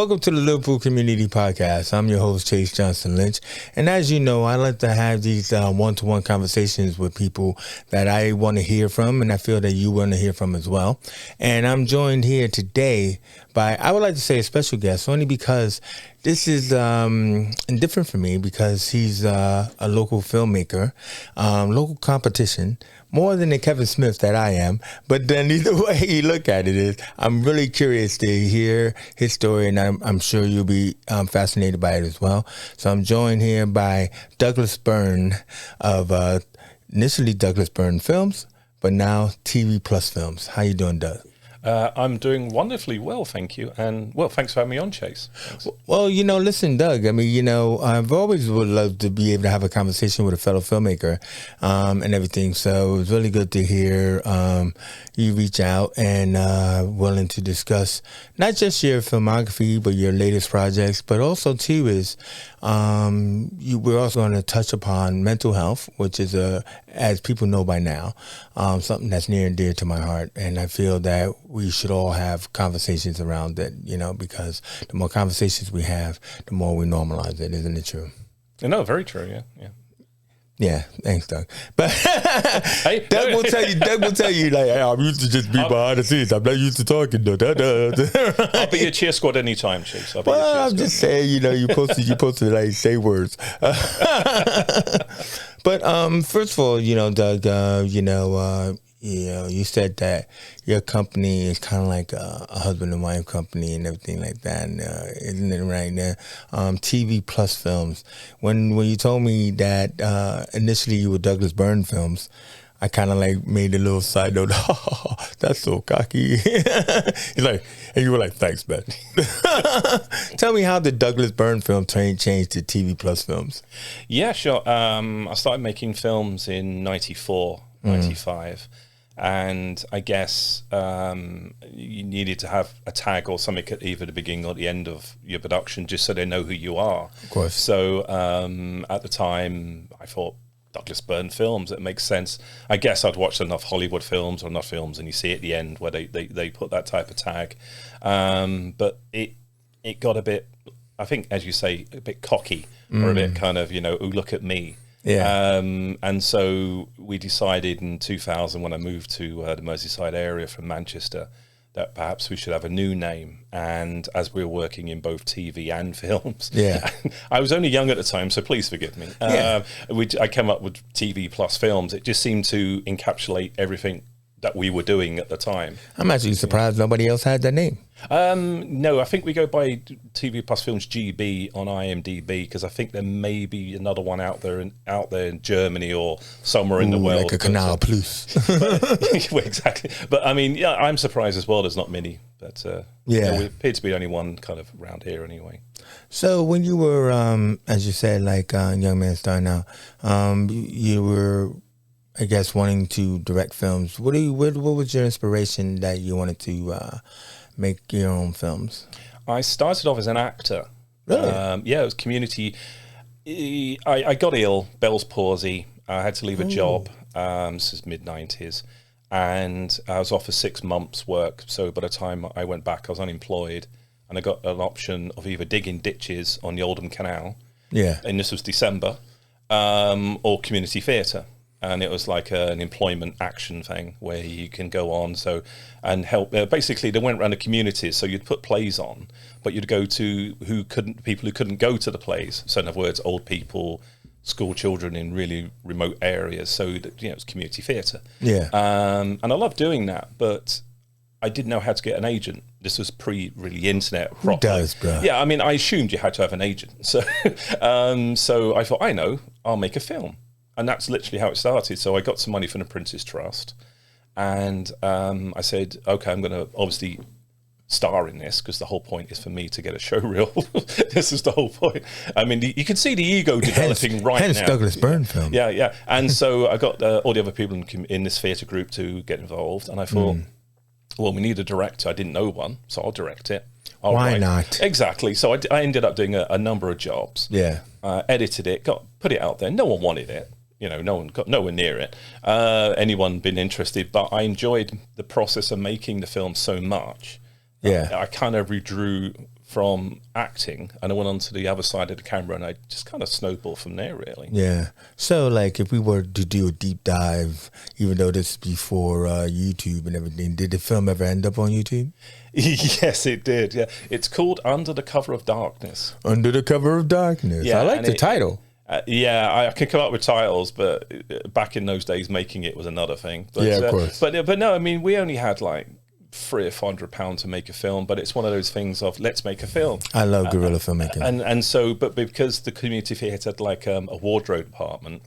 welcome to the Liverpool Community Podcast. I'm your host, Chase Johnson Lynch. And as you know, I like to have these one-to-one conversations with people that I want to hear from, and I feel that you want to hear from as well. And I'm joined here today by, I would like to say, a special guest, only because this is different for me, because he's a local filmmaker, local competition, more than the Kevin Smith that I am. But then either way you look at it is, I'm really curious to hear his story, and I'm sure you'll be fascinated by it as well. So I'm joined here by Douglas Byrne of initially Douglas Byrne Films, but now TV Plus Films. How you doing, Doug? I'm doing wonderfully well, thank you. And, well, thanks for having me on, Chase. Thanks. Well, listen, Doug, I mean, I've always would love to be able to have a conversation with a fellow filmmaker and everything. So it was really good to hear you reach out and willing to discuss not just your filmography, but your latest projects, but also, too, is we're also going to touch upon mental health, which is, as people know by now, something that's near and dear to my heart. And I feel that we should all have conversations around it, because the more conversations we have, the more we normalize it. Isn't it true? No, very true. Yeah. Yeah, thanks, Doug. But hey, Doug will tell you, like, hey, I'm used to just be behind the scenes. I'm not used to talking. I'll be your cheer squad anytime, Chase. I'm just saying, you're supposed to like say words. But first of all, Doug, you said that your company is kind of like a husband and wife company and everything like that, and, isn't it right now? TV Plus Films. When you told me that initially you were Douglas Byrne Films, I kind of like made a little side note. Oh, that's so cocky. He's like, and you were like, thanks, man. Tell me how the Douglas Byrne film changed to TV Plus Films. Yeah, sure. I started making films in 94, 95. And I guess you needed to have a tag or something at either the beginning or the end of your production, just so they know who you are. Of course. So at the time, I thought Douglas Byrne Films, it makes sense. I guess I'd watched enough Hollywood films or enough films, and you see at the end where they put that type of tag. But it got a bit, I think, as you say, a bit cocky or a bit kind of, ooh, look at me. Yeah. And so we decided in 2000, when I moved to the Merseyside area from Manchester, that perhaps we should have a new name. And as we were working in both TV and films, I was only young at the time, so please forgive me. I came up with TV Plus Films. It just seemed to encapsulate everything that we were doing at the time. I'm actually surprised nobody else had that name. No, I think we go by TV Plus Films GB on IMDb, because I think there may be another one out there in Germany or somewhere in the world, like a Canal Plus. Well, exactly. But I mean, yeah, I'm surprised as well. There's not many, but we appear to be only one kind of around here anyway. So when you were, as you said, like young man starting out, you were, I guess, wanting to direct films. What was your inspiration that you wanted to make your own films? I started off as an actor. Really? It was community. I got ill, Bell's palsy. I had to leave a job. This is mid-90s. And I was off for 6 months' work. So by the time I went back, I was unemployed. And I got an option of either digging ditches on the Oldham Canal. Yeah. And this was December. Or community theatre. And it was like an employment action thing where you can go on and help. Basically, they went around the communities, so you'd put plays on, but you'd go to people who couldn't go to the plays. So in other words, old people, school children in really remote areas. So it was community theatre. Yeah. And I loved doing that, but I didn't know how to get an agent. This was really internet. Who does, bro? Yeah, I mean, I assumed you had to have an agent. So, so I thought, I'll make a film. And that's literally how it started. So I got some money from the Prince's Trust, and I said, okay, I'm going to obviously star in this, because the whole point is for me to get a show reel. This is the whole point. I mean, you can see the ego developing hence now. Douglas Byrne film. Yeah. And so I got all the other people in this theatre group to get involved, and I thought, well, we need a director. I didn't know one, so I'll direct it. Why not? Exactly. So I ended up doing a number of jobs. Yeah. Edited it, put it out there. No one wanted it. No one got nowhere near it. Anyone been interested, but I enjoyed the process of making the film so much. Yeah. I kind of redrew from acting, and I went on to the other side of the camera, and I just kind of snowballed from there, really. Yeah. So, like, if we were to do a deep dive, even though this is before YouTube and everything, did the film ever end up on YouTube? Yes, it did. Yeah, it's called Under the Cover of Darkness. Under the Cover of Darkness. Yeah, I like the title. I can come up with titles, but back in those days, making it was another thing. But, yeah, of course. But no, I mean, we only had like £300 or £400 to make a film, but it's one of those things of let's make a film. I love guerrilla filmmaking, and so, but because the community theatre had like a wardrobe department,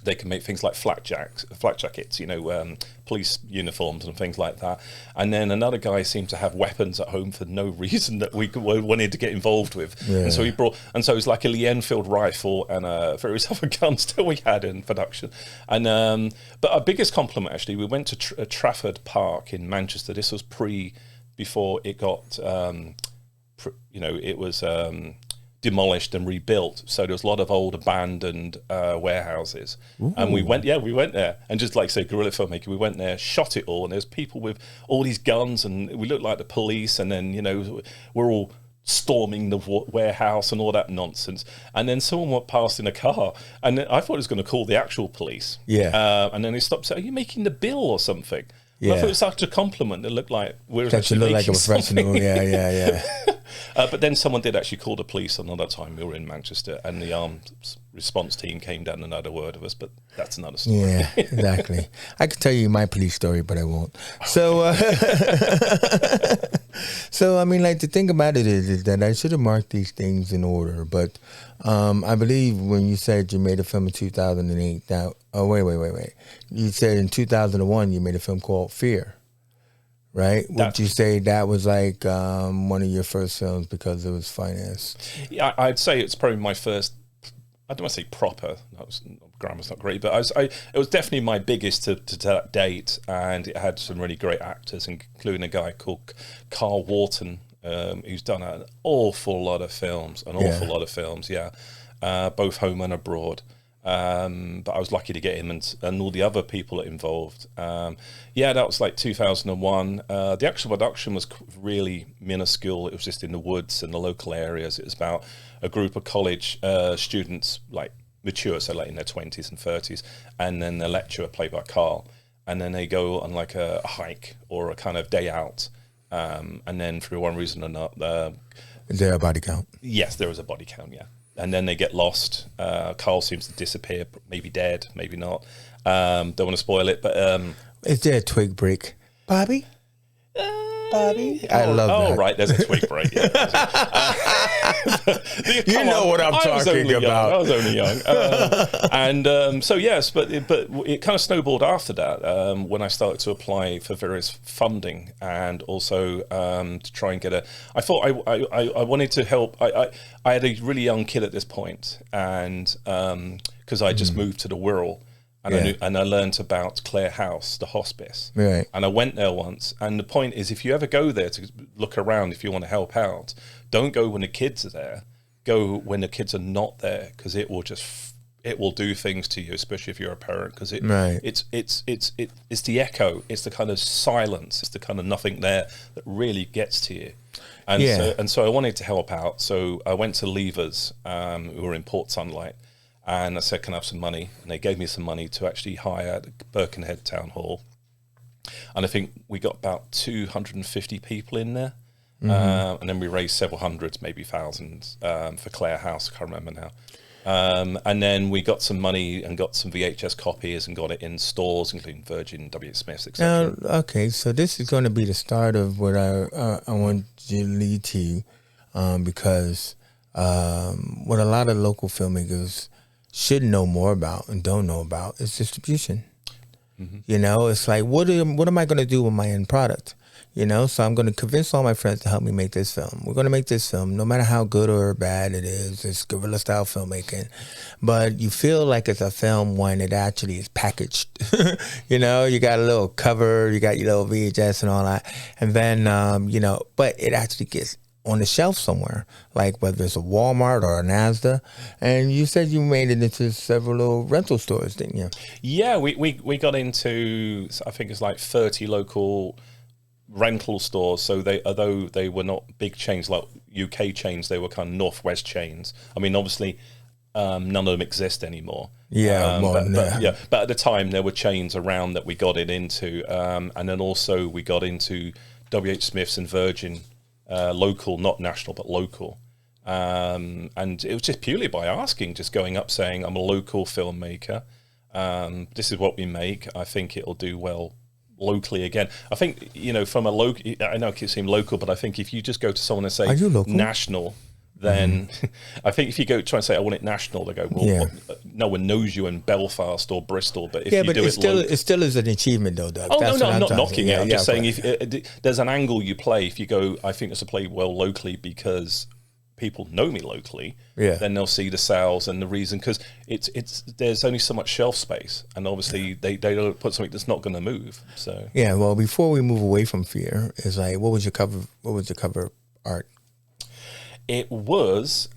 they can make things like flak jackets, you know, police uniforms and things like that. And then another guy seemed to have weapons at home for no reason that we wanted to get involved with. Yeah. And so he brought, and so it was like a Lee Enfield rifle and various other guns that we had in production. And but our biggest compliment, actually, we went to Trafford Park in Manchester. This was before it got, you know, it was demolished and rebuilt, so there was a lot of old abandoned warehouses. Ooh. And we went there, and just like say guerrilla filmmaker, we went there, shot it all, and there's people with all these guns, and we looked like the police, and then, you know, we're all storming the warehouse and all that nonsense. And then someone went past in a car, and I thought it was going to call the actual police. Yeah. And then they stopped, saying, "Are you making the bill or something?" Yeah. I thought it was such a compliment. It looked like we were that you look like a professional. Yeah. But then someone did actually call the police another time. We were in Manchester, and the armed response team came down and had a word of us. But that's another story. Yeah, exactly. I could tell you my police story, but I won't. So, so I mean, like, the thing about it is that I should have marked these things in order. But I believe when you said you made a film in 2008, that wait. You said in 2001 you made a film called Fear. Right? Would you say that was like one of your first films because it was financed? Yeah, I'd say it's probably my first. I don't want to say proper. Grammar's not great, but it was definitely my biggest to that date, and it had some really great actors, including a guy called Carl Wharton, who's done an awful lot of films. Both home and abroad. But I was lucky to get him and all the other people involved. That was like 2001. The actual production was really minuscule. It was just in the woods and the local areas. It was about a group of college students, like mature, so like in their 20s and 30s, and then the lecturer, played by Carl, and then they go on like a hike or a kind of day out, and then for one reason or another, is there a body count? Yes, there was a body count. Yeah. And then they get lost. Carl seems to disappear, maybe dead, maybe not. Don't want to spoil it, but is there a twig break, Bobby? Bobby, I love that. Oh, right, there's a twig break. Yeah. You know what I'm talking about. I was only young, so yes, but it kind of snowballed after that when I started to apply for various funding, and also to try and get I thought I wanted to help. I had a really young kid at this point, and because I just moved to the Wirral. And I learned about Clare House, the hospice. Right. And I went there once. And the point is, if you ever go there to look around, if you want to help out, don't go when the kids are there. Go when the kids are not there, because it will do things to you, especially if you're a parent. Because it's the echo, it's the kind of silence, it's the kind of nothing there that really gets to you. And so I wanted to help out. So I went to Levers, who were in Port Sunlight. And I said, can I have some money? And they gave me some money to actually hire the Birkenhead Town Hall. And I think we got about 250 people in there. Mm-hmm. And then we raised several hundreds, maybe thousands, for Clare House. I can't remember now. And then we got some money and got some VHS copies and got it in stores, including Virgin, W. Smith's, etc. Okay, so this is going to be the start of what I want you to lead to, because what a lot of local filmmakers should know more about and don't know about is distribution. Mm-hmm. You know, it's like, what am I going to do with my end product? You know, so I'm going to convince all my friends to help me make this film. We're going to make this film, no matter how good or bad it is. It's guerrilla style filmmaking, but you feel like it's a film when it actually is packaged. You know, you got a little cover, you got your little VHS and all that, and then but it actually gets on the shelf somewhere, like whether it's a Walmart or a Asda. And you said you made it into several little rental stores, didn't you? Yeah, we got into, I think it's like 30 local rental stores. So although they were not big chains like UK chains, they were kind of Northwest chains. I mean, obviously, none of them exist anymore. But at the time there were chains around that we got it into, and then also we got into WH Smith's and Virgin, local, not national but local. And it was just purely by asking, just going up saying, I'm a local filmmaker. This is what we make. I think it'll do well locally again. I think, from a local, I know it can seem local, but I think if you just go to someone and say national, then I think if you go try and say, I want it national, they go, well, no one knows you in Belfast or Bristol. But if you do it still is an achievement though, Doug. Oh, no, I'm not knocking it. I'm just saying if there's an angle you play, if you go, I think this will play well locally because people know me locally, then they'll see the sales and the reason, because there's only so much shelf space, and obviously they don't put something that's not going to move. So well, before we move away from fear, is like, what was your cover art? It was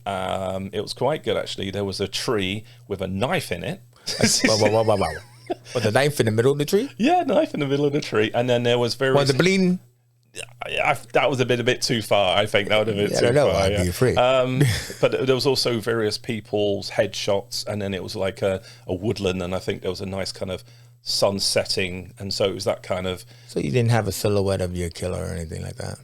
quite good actually. There was a tree with a knife in it. With a knife in the middle of the tree? Yeah, knife in the middle of the tree, and then there was various. Was it bleeding? That was a bit too far. I think that would have been too far. I'd be afraid. But there was also various people's headshots, and then it was like a woodland, and I think there was a nice kind of sun setting, and so it was that kind of. So you didn't have a silhouette of your killer or anything like that?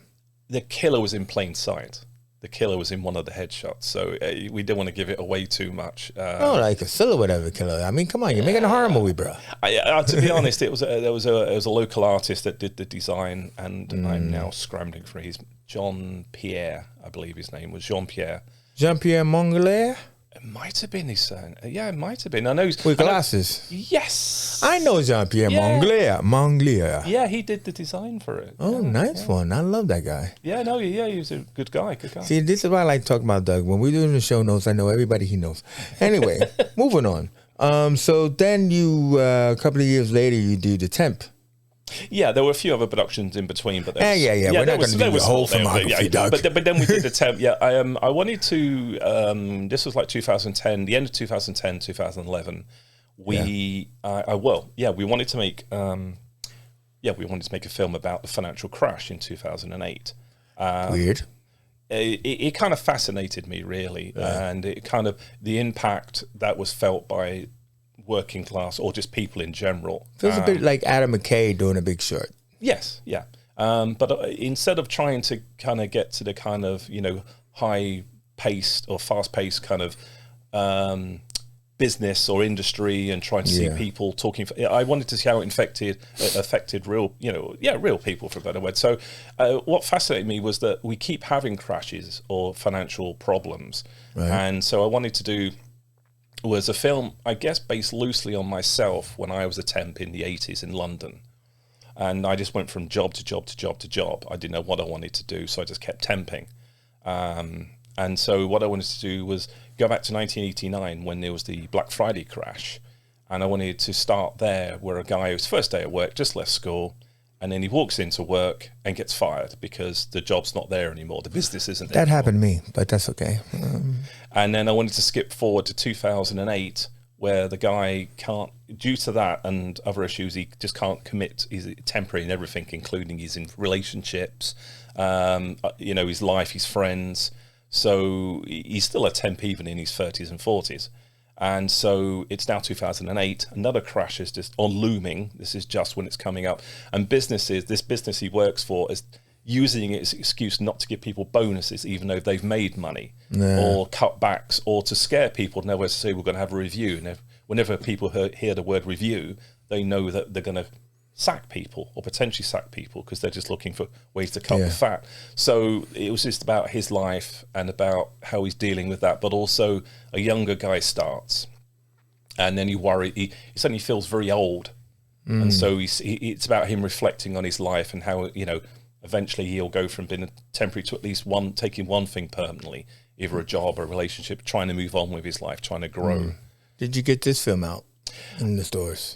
The killer was in plain sight. The killer was in one of the headshots, so we didn't want to give it away too much. Like a silhouette of a killer. I mean, come on, you're making a horror movie, bro. To be honest, it was a local artist that did the design, and I'm now scrambling for Jean Pierre, I believe his name was Jean Pierre. Jean Pierre Mongolier. It might have been his son. Yeah, it might have been. I know with glasses. Yes, I know Jean Pierre Mongolier. Yeah, he did the design for it. Oh, nice one. I love that guy. Yeah, he was a good guy. See, this is what I like to talk about, Doug. When we're doing the show notes, I know everybody he knows. Anyway, moving on. So then you, a couple of years later, you do The Temp. Yeah, there were a few other productions in between, but we're not going to do the whole filmography, Doug. But then we did The Temp. Yeah, I wanted to. This was like 2010, the end of 2010, 2011. We wanted to make. We wanted to make a film about the financial crash in 2008. Weird. It kind of fascinated me really, and it kind of the impact that was felt by working class or just people in general. Feels a bit like Adam McKay doing A Big Short. Yes, yeah. But instead of trying to kind of get to the kind of, high-paced or fast-paced kind of business or industry and trying to see people talking, I wanted to see how it affected real, real people, for a better word. So what fascinated me was that we keep having crashes or financial problems. Right. And so I wanted to do was a film, I guess, based loosely on myself when I was a temp in the 80s in London. And I just went from job to job to job to job. I didn't know what I wanted to do, so I just kept temping. And so what I wanted to do was go back to 1989 when there was the Black Friday crash. And I wanted to start there where a guy, whose first day at work, just left school, and then he walks into work and gets fired because the job's not there anymore. The business isn't there. That happened to me, but that's okay. And then I wanted to skip forward to 2008, where the guy can't, due to that and other issues, he just can't commit. He's temporary in everything, including his relationships, his life, his friends. So he's still a temp even in his 30s and 40s. And so it's now 2008. Another crash is just on looming. This is just when it's coming up. And this business he works for is using it as an excuse not to give people bonuses, even though they've made money, or cutbacks, or to scare people. Nowhere to say we're going to have a review. And whenever people hear the word review, they know that they're going to sack people or potentially sack people because they're just looking for ways to cut the fat. So it was just about his life and about how he's dealing with that. But also a younger guy starts, and then he suddenly feels very old. And so it's about him reflecting on his life and how, eventually he'll go from being a temporary to at least taking one thing permanently, either a job or a relationship, trying to move on with his life, trying to grow. Did you get this film out in the stores?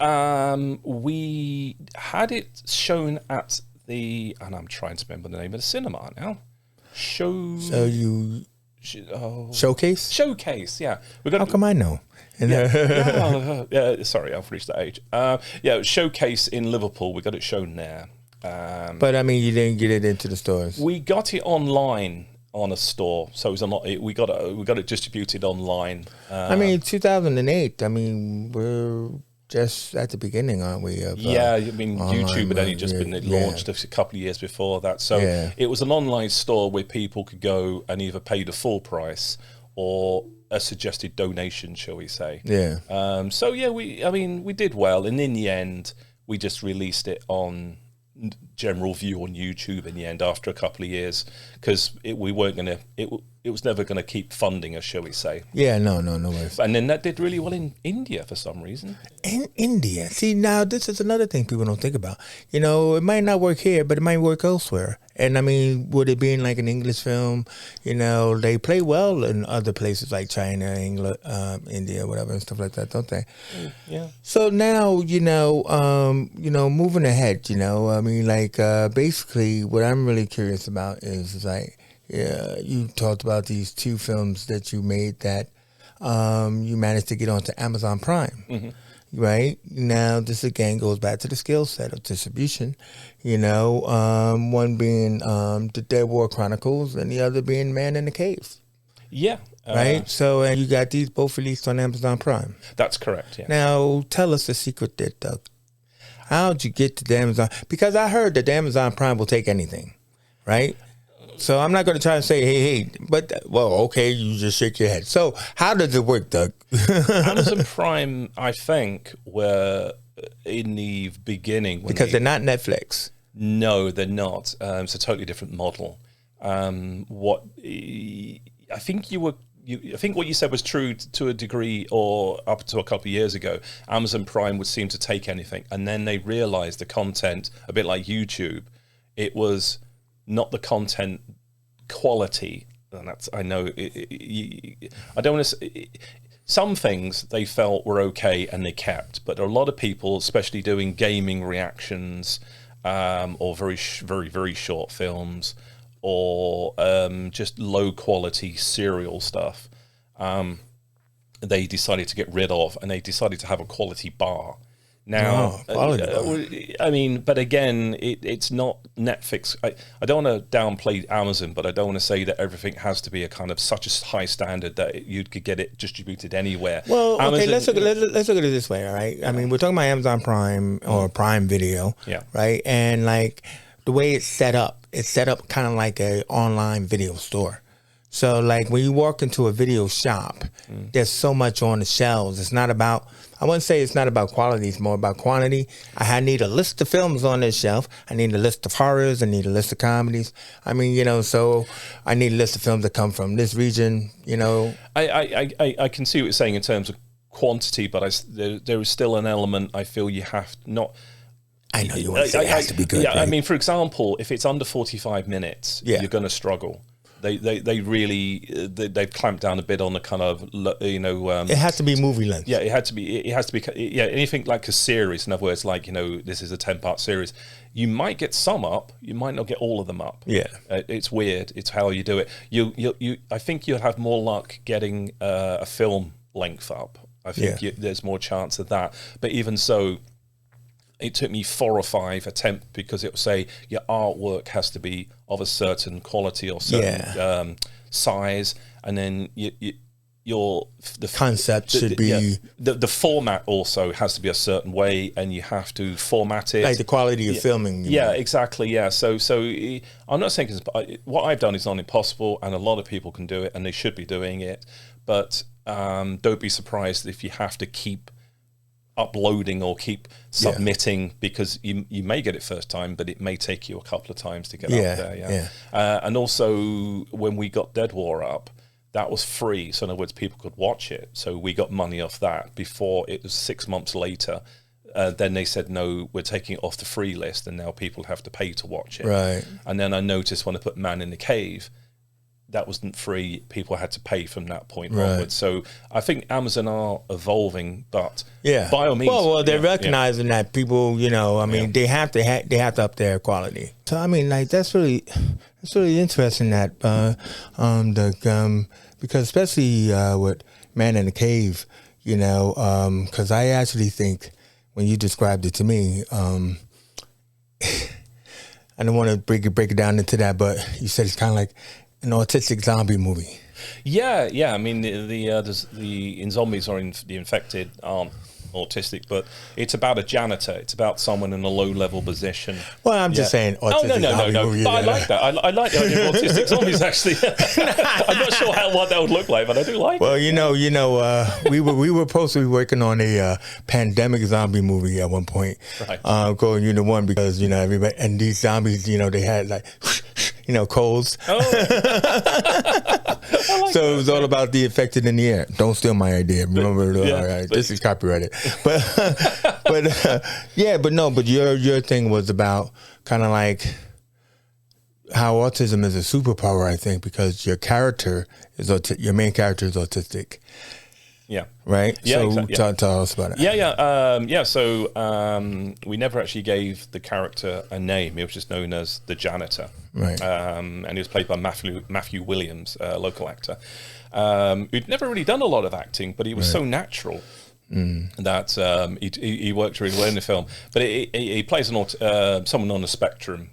We had it shown at and I'm trying to remember the name of the cinema now. Showcase? Showcase, yeah. How come I know? Sorry, I've reached that age. Showcase in Liverpool. We got it shown there. But I mean, you didn't get it into the stores. We got it online on a store, so it was a lot. We got it distributed online. I mean, 2008. I mean, we're just at the beginning, aren't we? Of, I mean, YouTube had only just been launched a couple of years before that, so it was an online store where people could go and either pay the full price or a suggested donation, shall we say? Yeah. We did well, and in the end, we just released it on general view on YouTube in the end after a couple of years, because we weren't gonna. It was never going to keep funding us, shall we say? Yeah, no worries. And then that did really well in India for some reason. In India, see, now this is another thing people don't think about. You know, it might not work here, but it might work elsewhere. And I mean, with it being like an English film, you know, they play well in other places like China, England, India, whatever, and stuff like that, don't they? Yeah. So now, moving ahead, I mean, like, basically, what I'm really curious about is like, you talked about these 2 films that you made that you managed to get onto Amazon Prime, right? Now, this again goes back to the skill set of distribution, one being The Dead War Chronicles and the other being Man in the Cave. Yeah. Right? So, and you got these both released on Amazon Prime. That's correct, yeah. Now, tell us the secret there, Doug. How'd you get to the Amazon? Because I heard that the Amazon Prime will take anything, right? So I'm not going to try to say, hey, but, okay, you just shake your head. So how does it work, Doug? Amazon Prime, I think, were in the beginning. Because they're not Netflix. No, they're not. It's a totally different model. I think what you said was true to a degree, or up to a couple of years ago. Amazon Prime would seem to take anything. And then they realized the content, a bit like YouTube, it was not the content quality, and that's, I know, I don't want to. Some things they felt were okay and they kept, but there are a lot of people, especially doing gaming reactions, or very very short films, or just low quality serial stuff. They decided to get rid of, and they decided to have a quality bar. Now, I mean, but again, it's not Netflix. I don't want to downplay Amazon, but I don't want to say that everything has to be a kind of such a high standard that you could get it distributed anywhere. Well, okay, let's look at it this way, all right? I mean, we're talking about Amazon Prime or Prime Video, right? And like the way it's set up kind of like an online video store. So like when you walk into a video shop, there's so much on the shelves. It's not about, I wouldn't say it's not about quality, it's more about quantity. I need a list of films on this shelf. I need a list of horrors. I need a list of comedies. I mean, so I need a list of films that come from this region, I can see what you're saying in terms of quantity, but there is still an element I feel you have not. I know you want to say it has to be good. Yeah, right? I mean, for example, if it's under 45 minutes, you're going to struggle. They really they've clamped down a bit on the kind of it has to be movie length. Yeah, it has to be anything like a series. In other words, like this is a 10-part series. You might get some up, you might not get all of them up. Yeah, it's weird. It's how you do it. You I think you'll have more luck getting a film length up. I think there's more chance of that. But even so, it took me 4 or 5 attempts, because it will say your artwork has to be of a certain quality or certain size, and then the concept should be the format also has to be a certain way, and you have to format it like the quality of filming. Exactly. Yeah. So I'm not saying what I've done is not impossible, and a lot of people can do it, and they should be doing it. But don't be surprised if you have to keep uploading or keep submitting, because you may get it first time, but it may take you a couple of times to get up there. And also, when we got Dead War up, that was free, so in other words, people could watch it, so we got money off that. Before, it was 6 months later, then they said, no, we're taking it off the free list, and now people have to pay to watch it. Right. And then I noticed when I put Man in the Cave, that wasn't free. People had to pay from that point onwards. So I think Amazon are evolving, but by all means, well, they're recognizing that people, I mean, they have to up their quality. So I mean, like that's really interesting that because especially with Man in the Cave, because I actually think when you described it to me, I don't want to break it down into that, but you said it's kind of like an autistic zombie movie. Yeah. I mean, the in zombies or in the infected aren't autistic, but it's about a janitor. It's about someone in a low-level position. Well, I'm just saying autistic zombie movie. But I like that. I like the idea of autistic zombies, actually. I'm not sure what that would look like, but I do like it. Well, we were supposed to be working on a pandemic zombie movie at one point. Right. Going Unit 1 because, everybody, and these zombies, they had like, colds. Oh. So it was all about the infected in the air. Don't steal my idea. Remember, all right, this is copyrighted. But your thing was about kind of like how autism is a superpower, I think, because your character is your main character is autistic. Yeah. Right? Yeah, so exactly. tell us about it. Yeah. So we never actually gave the character a name. He was just known as the janitor. Right. And he was played by Matthew Williams, a local actor, who'd never really done a lot of acting, but he was so natural that he worked really well in the film. But he plays someone on the spectrum.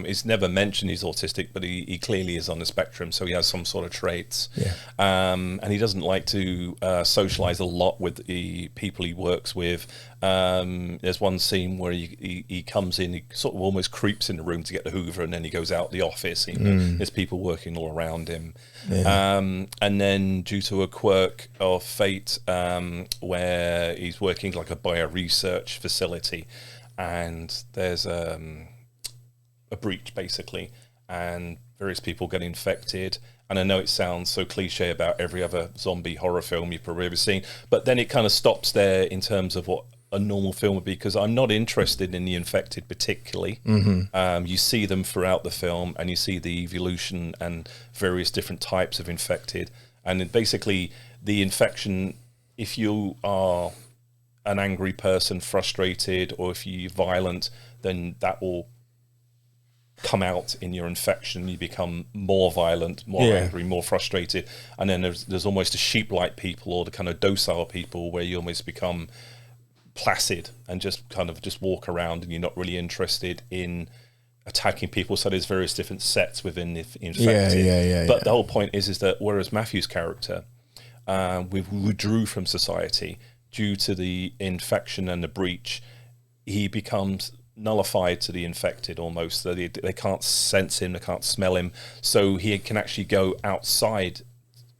He's never mentioned he's autistic, but he clearly is on the spectrum, so he has some sort of traits. Yeah. And he doesn't like to socialize a lot with the people he works with. There's one scene where he comes in, he sort of almost creeps in the room to get the Hoover, and then he goes out the office. There's people working all around him. Yeah. And then due to a quirk of fate, where he's working like a bio-research facility, and there's a breach basically, and various people get infected. And I know it sounds so cliche about every other zombie horror film you've probably ever seen, but then it kind of stops there in terms of what a normal film would be, because I'm not interested in the infected particularly. You see them throughout the film, and you see the evolution and various different types of infected, and basically the infection, if you are an angry person, frustrated, or if you're violent, then that will come out in your infection. You become more violent, more angry, more frustrated, and then there's almost a sheep-like people, or the kind of docile people, where you almost become placid and just walk around, and you're not really interested in attacking people. So there's various different sets within the infected. But the whole point is that whereas Matthew's character we withdrew from society due to the infection and the breach, he becomes nullified to the infected almost. They can't sense him, they can't smell him, so he can actually go outside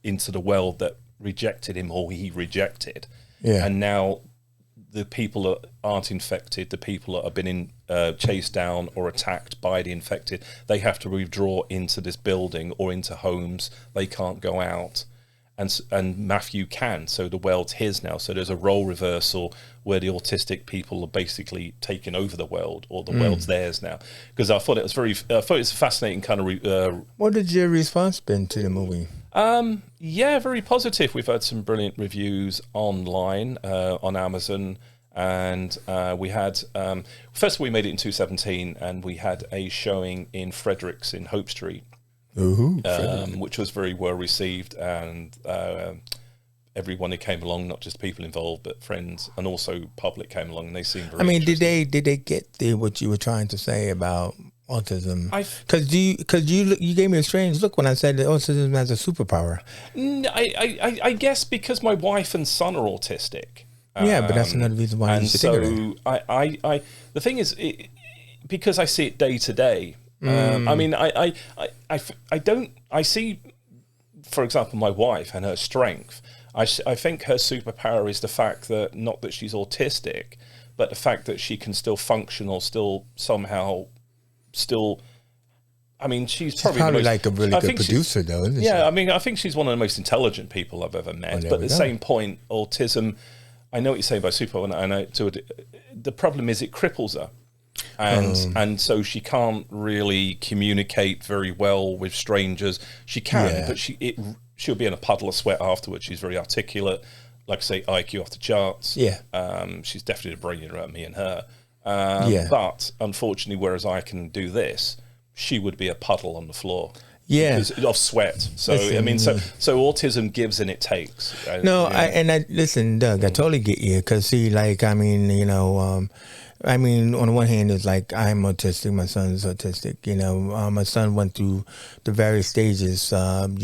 into the world that rejected him, or he rejected. And now the people that aren't infected, the people that have been chased down or attacked by the infected, they have to withdraw into this building or into homes. They can't go out. And Matthew can, so the world's his now. So there's a role reversal where the autistic people are basically taking over the world, or the world's theirs now. Because I thought it was a fascinating kind of. What did your response been to the movie? Very positive. We've had some brilliant reviews online on Amazon, and we had first of all, we made it in 2017, and we had a showing in Fredericks in Hope Street. Which was very well received, and everyone who came along, not just people involved, but friends and also public came along, and they seemed very interesting. did they get what you were trying to say about autism? Because you gave me a strange look when I said that autism has a superpower. I guess because my wife and son are autistic. But that's another reason why you should think of it. The thing is, because I see it day to day. I see, for example, my wife and her strength. I think her superpower is the fact that, not that she's autistic, but the fact that she can still function, or still somehow still. I mean, she's probably like a really good producer, though, isn't she? Yeah, I mean, I think she's one of the most intelligent people I've ever met. But at the same point, autism, I know what you're saying about superpower, and I know the problem is it cripples her. And so she can't really communicate very well with strangers. She can, but she'll be in a puddle of sweat afterwards. She's very articulate, like I say, IQ off the charts. She's definitely the brainier at me and her. But unfortunately, whereas I can do this, she would be a puddle on the floor. Because of sweat. So so autism gives and it takes. Listen, Doug, I totally get you. Because see, I mean, on the one hand, it's like I'm autistic. My son is autistic. You know, my son went through the various stages. From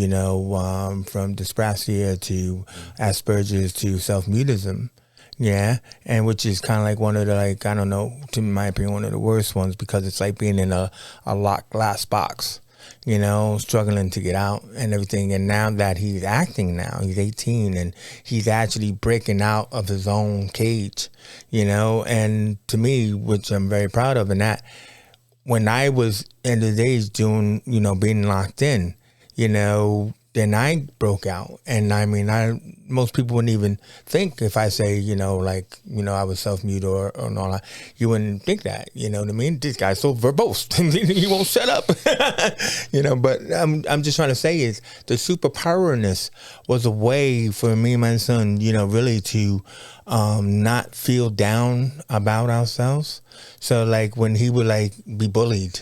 dyspraxia to Asperger's to self-mutism. Yeah, and which is kind of like one of the, like, I don't know, to my opinion, one of the worst ones, because it's like being in a locked glass box, you know, struggling to get out and everything. And now that he's acting now, he's 18 and he's actually breaking out of his own cage, you know, and to me, which I'm very proud of, and that when I was in the days doing, you know, being locked in, you know, then I broke out. And I mean, most people wouldn't even think, if I say, you know, like, you know, I was self-mute or all that, you wouldn't think that, you know what I mean? This guy's so verbose. He won't shut up. You know, but I'm just trying to say is the superpowerness was a way for me and my son, you know, really to not feel down about ourselves. So like when he would like be bullied,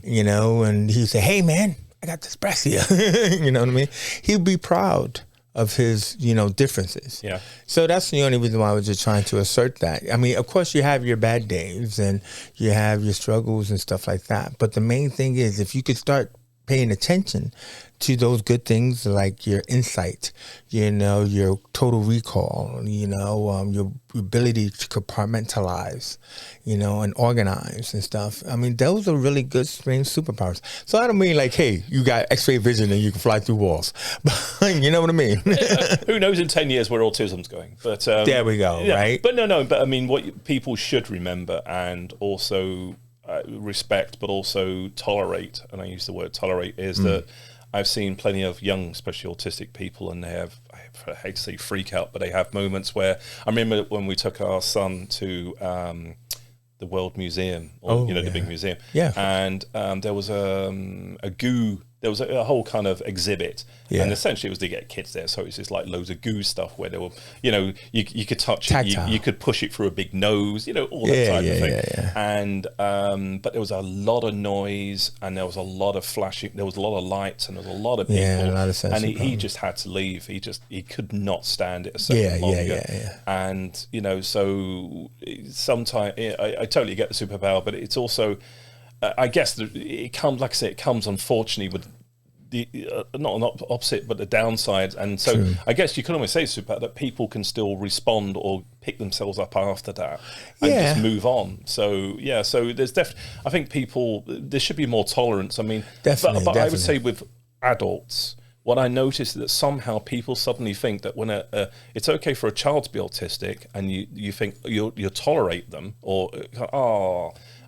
you know, and he'd say, hey man, I got dyspraxia. You know what I mean? He'd be proud of his, you know, differences. Yeah. So that's the only reason why I was just trying to assert that. I mean, of course you have your bad days and you have your struggles and stuff like that. But the main thing is, if you could start paying attention to those good things, like your insight, you know, your total recall, you know, your ability to compartmentalize, you know, and organize and stuff. I mean, those are really good, strange superpowers. So I don't mean like, hey, you got X-ray vision and you can fly through walls. You know what I mean? Who knows in 10 years where autism's going? But there we go, yeah, right? But no. But I mean, what people should remember and also respect, but also tolerate, and I use the word tolerate, is that I've seen plenty of young, especially autistic people, and they have, I hate to say freak out, but they have moments where, I remember when we took our son to the World Museum, or the big museum, and there was a goo. There was a whole kind of exhibit, and essentially it was to get kids there. So it was just like loads of goo stuff where there were, you know, you could touch it, you could push it through a big nose, you know, all that type of thing. And but there was a lot of noise, and there was a lot of flashing, there was a lot of lights, and there was a lot of people, a lot of and he just had to leave. He could not stand it a second longer. And you know, so sometimes I totally get the superpower, but it's also, I guess it comes, like I say, it comes unfortunately with the not opposite, but the downsides. And so I guess you could almost say super that people can still respond or pick themselves up after that and just move on. So so there's I think there should be more tolerance. I mean, but I would say with adults, what I noticed is that somehow people suddenly think that when it's okay for a child to be autistic, and you think you tolerate them, or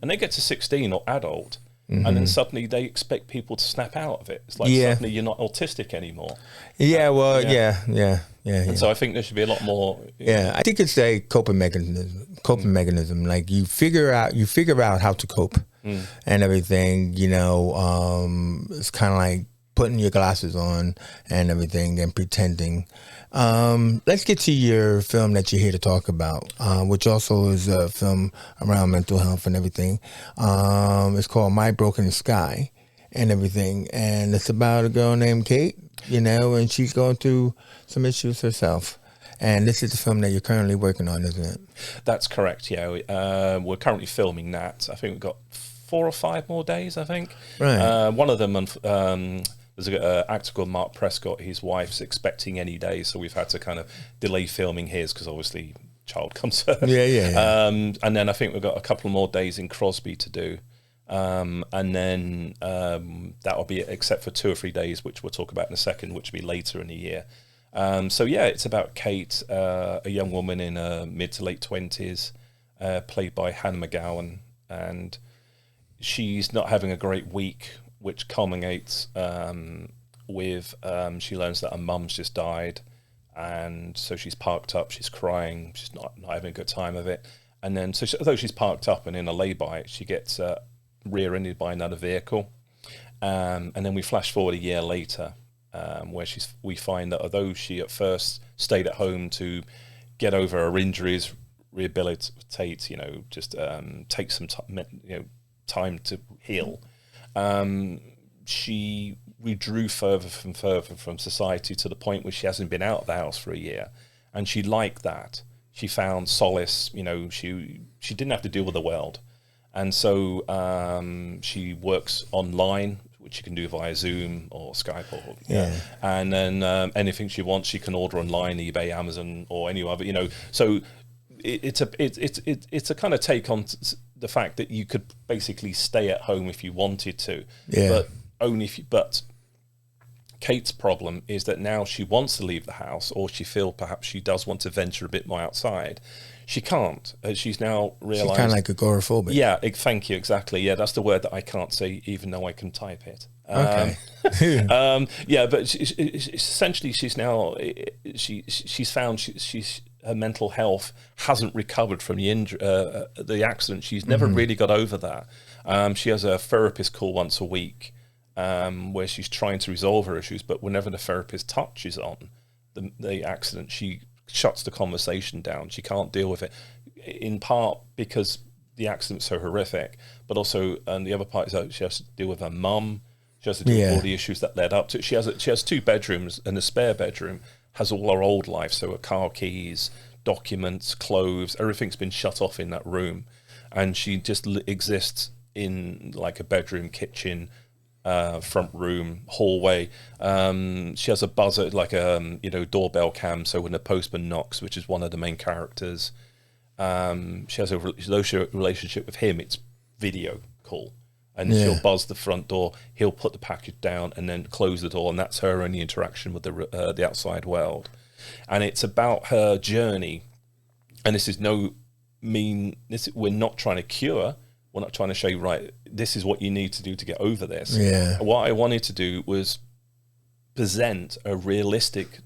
and they get to 16 or adult, and then suddenly they expect people to snap out of it. It's like suddenly you're not autistic anymore. And so I think there should be a lot more. I think it's a coping mechanism. Like you figure out how to cope and everything. You know, it's kind of like putting your glasses on and everything and pretending. Let's get to your film that you're here to talk about, which also is a film around mental health and everything. It's called My Broken Sky and everything. And it's about a girl named Kate, you know, and she's going through some issues herself. And this is the film that you're currently working on, isn't it? That's correct, yeah. We're currently filming that. I think we've got 4 or 5 more days, I think. Right. One of them, there's an actor called Mark Prescott. His wife's expecting any day, so we've had to kind of delay filming his because obviously child comes first. And then I think we've got a couple more days in Crosby to do. And then that'll be it, except for 2 or 3 days, which we'll talk about in a second, which will be later in the year. So yeah, it's about Kate, a young woman in her mid to late 20s, played by Hannah McGowan, and she's not having a great week, which culminates with she learns that her mum's just died, and so she's parked up, she's crying, she's not having a good time of it, and then although she's parked up and in a lay-by, she gets rear-ended by another vehicle, and then we flash forward a year later, where we find that although she at first stayed at home to get over her injuries, rehabilitate, you know, just take some time to heal, she withdrew further from society to the point where she hasn't been out of the house for a year, and she liked that. she found solace. You know, she didn't have to deal with the world, and so she works online, which you can do via Zoom or Skype or and then anything she wants she can order online, eBay, Amazon, or any other. You know, so it's a kind of take on the fact that you could basically stay at home if you wanted to, but only if you, but Kate's problem is that now she wants to leave the house, or she feels perhaps she does want to venture a bit more outside. She can't. She's now realised... She's kind of like agoraphobic. Yeah, thank you, exactly. Yeah, that's the word that I can't say, even though I can type it. Okay. Yeah, but essentially she's now... She's found her mental health hasn't recovered from the accident. She's never really got over that. She has a therapist call once a week, where she's trying to resolve her issues, but whenever the therapist touches on the accident, she shuts the conversation down. She can't deal with it, in part because the accident's so horrific, but also, and the other part is that she has to deal with her mum. She has to deal with all the issues that led up to it. She has 2 bedrooms, and the spare bedroom has all her old life, so her car keys, documents, clothes, everything's been shut off in that room, and she just exists in like a bedroom, kitchen, front room, hallway. She has a buzzer, like a doorbell cam, so when the postman knocks, which is one of the main characters, she has a relationship with him. It's video call, and she'll buzz the front door, he'll put the package down and then close the door, and that's her only interaction with the outside world. And it's about her journey, and this is we're not trying to cure. We're not trying to show you, right, this is what you need to do to get over this. Yeah. What I wanted to do was present a realistic,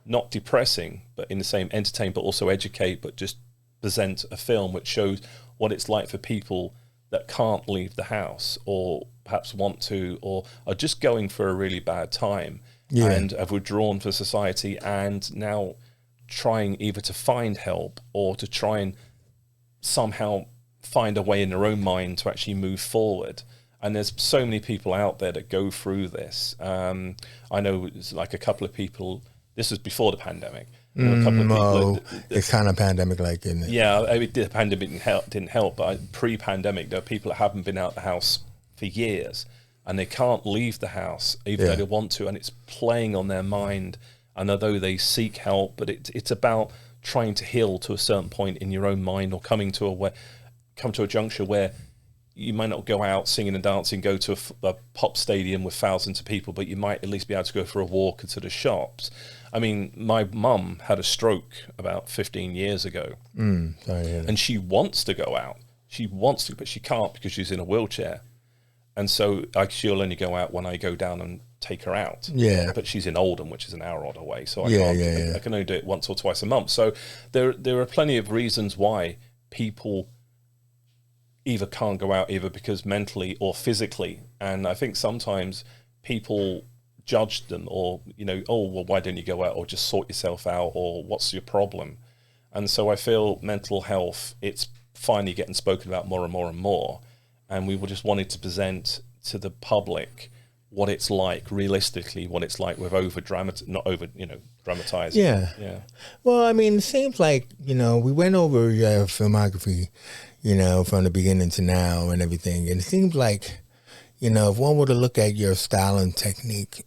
not depressing, but in the same entertain, but also educate, but just present a film which shows what it's like for people that can't leave the house, or perhaps want to, or are just going for a really bad time and have withdrawn from society, and now trying either to find help or to try and somehow find a way in their own mind to actually move forward. And there's so many people out there that go through this. I know it's like a couple of people, this was before the pandemic. A couple of people it's kind of pandemic-like, isn't it? Yeah, the pandemic didn't help, but pre-pandemic, there are people that haven't been out the house for years, and they can't leave the house, even though they want to, and it's playing on their mind. And although they seek help, but it's about trying to heal to a certain point in your own mind, or come to a juncture where you might not go out singing and dancing, go to a pop stadium with thousands of people, but you might at least be able to go for a walk into the shops. I mean, my mum had a stroke about 15 years ago, and she wants to go out. She wants to, but she can't because she's in a wheelchair. And so she'll only go out when I go down and take her out. Yeah. But she's in Oldham, which is an hour odd away, so I can only do it once or twice a month. So there are plenty of reasons why people either can't go out, either because mentally or physically. And I think sometimes people judge them, or oh well, why don't you go out, or just sort yourself out, or what's your problem? And so I feel mental health, it's finally getting spoken about more and more and more, and we just wanted to present to the public what it's like realistically, what it's like with dramatizing. Yeah. Well, I mean, it seems like we went over your filmography from the beginning to now and everything, and it seems like if one were to look at your style and technique,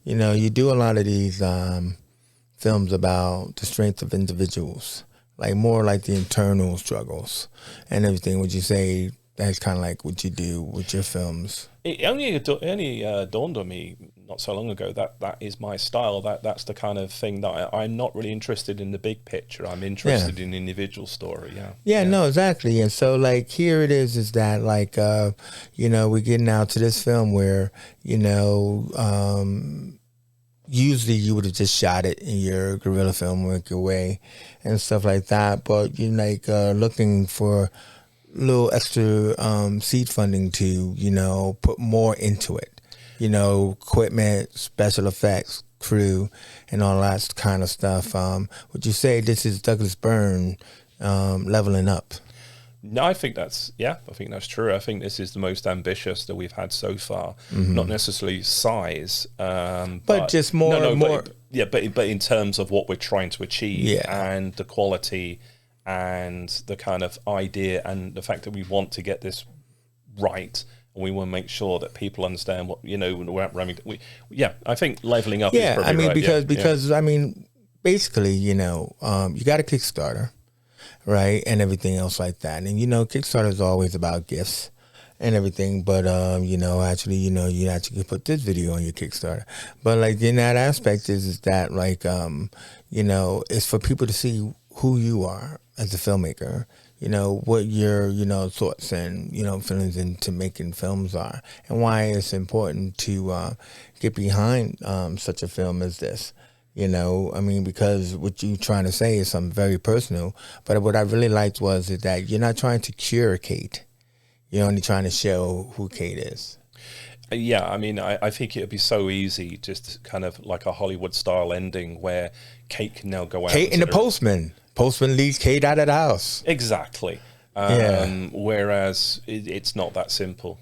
you do a lot of these films about the strength of individuals, like more like the internal struggles and everything. Would you say that's kind of like what you do with your films? It only dawned on me not so long ago that is my style. That's the kind of thing that I'm not really interested in the big picture. I'm interested in the individual story. Yeah. No, exactly. And so like here it is that like we're getting out to this film where usually you would have just shot it in your guerrilla filmmaker way and stuff like that, but you're like looking for little extra seed funding to put more into it, equipment, special effects, crew, and all that kind of stuff. Would you say this is Douglas Byrne leveling up? No, I think that's true. I think this is the most ambitious that we've had so far. Not necessarily size, but just more. Yeah, but in terms of what we're trying to achieve, Yeah. and the quality and the kind of idea and the fact that we want to get this right, and we want to make sure that people understand what, we're at running. I think leveling up. Yeah, is probably I mean, right. because I mean, basically, you got a Kickstarter, right, and everything else like that, and Kickstarter is always about gifts and everything, but actually, you actually put this video on your Kickstarter, but like in that aspect is that like it's for people to see who you are as a filmmaker, what your thoughts and feelings into making films are, and why it's important to get behind such a film as this. I mean, because what you're trying to say is something very personal, but what I really liked was that you're not trying to cure Kate. You're only trying to show who Kate is. Yeah, I mean, I think it would be so easy, just kind of like a Hollywood-style ending where Kate can now go out. Kate and the postman. Postman leads Kate out of the house. Exactly. Whereas it's not that simple.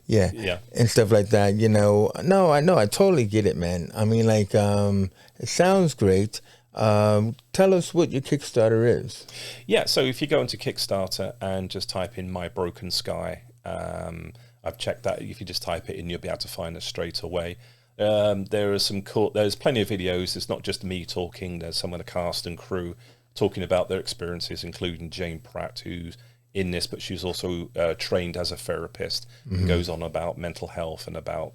Yeah. And stuff like that. No, I know. I totally get it, man. I mean, like, it sounds great. Tell us what your Kickstarter is. Yeah, so if you go into Kickstarter and just type in My Broken Sky, I've checked that. If you just type it in, you'll be able to find us straight away. There's plenty of videos. It's not just me talking. There's some of the cast and crew talking about their experiences, including Jane Pratt, who's in this, but she's also trained as a therapist, and goes on about mental health and about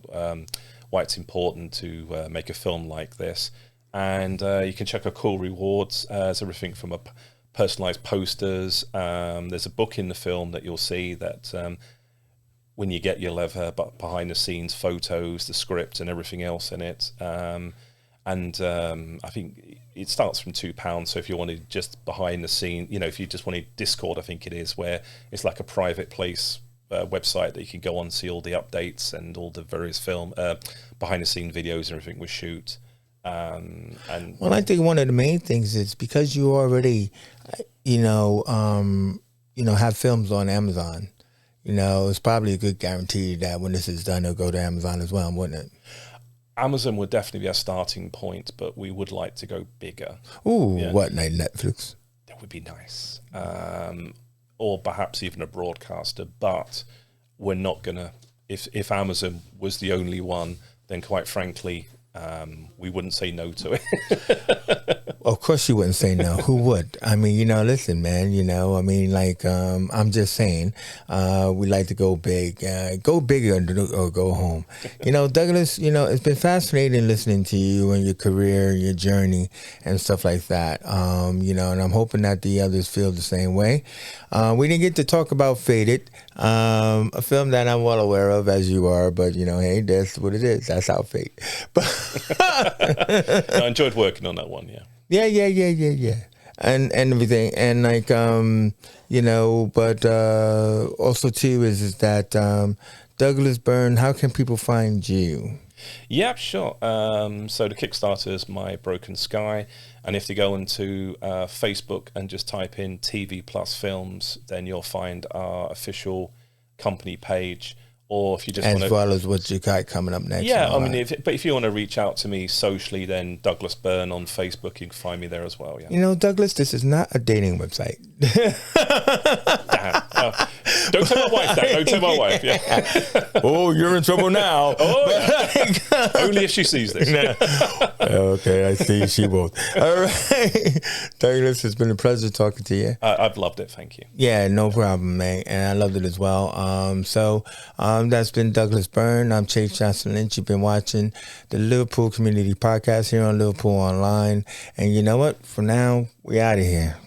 why it's important to make a film like this. And you can check our cool rewards. There's everything from personalized posters. There's a book in the film that you'll see that when you get you'll have behind the scenes photos, the script and everything else in it. I think it starts from £2. So if you wanted just behind the scene, if you just wanted Discord, I think it is, where it's like a private place website that you can go on and see all the updates and all the various film behind the scene videos and everything we shoot. Well, I think one of the main things is because you already, have films on Amazon. It's probably a good guarantee that when this is done, it'll go to Amazon as well, wouldn't it? Amazon would definitely be a starting point, but we would like to go bigger. Ooh, what, like Netflix? That would be nice. Or perhaps even a broadcaster, but we're not going to, if Amazon was the only one, then quite frankly, we wouldn't say no to it. Of course you wouldn't say no. Who would? I mean, listen, man, I mean, like, I'm just saying, we like to go big, go bigger or go home. Douglas, it's been fascinating listening to you and your career, your journey and stuff like that. And I'm hoping that the others feel the same way. We didn't get to talk about Faded, a film that I'm well aware of, as you are, but, hey, that's what it is. That's our fate. But I enjoyed working on that one, yeah. Yeah. And everything. And like, but also too is that Douglas Byrne, how can people find you? Yeah, sure. So the Kickstarter is My Broken Sky. And if you go into Facebook and just type in TV Plus Films, then you'll find our official company page. Or if you just want to, as well as what you got coming up next. Yeah, I mean, if you want to reach out to me socially, then Douglas Byrne on Facebook, you can find me there as well. Yeah. Douglas, this is not a dating website. Damn. Don't tell my wife that. Don't tell my wife. Yeah. Oh, you're in trouble now. Oh, only if she sees this. Okay, I see she won't. All right, Douglas, it's been a pleasure talking to you. I've loved it. Thank you. Yeah, no problem, man, and I loved it as well. That's been Douglas Byrne. I'm Chase Johnson Lynch. You've been watching the Liverpool Community Podcast here on Liverpool Online, and you know what? For now, we out of here.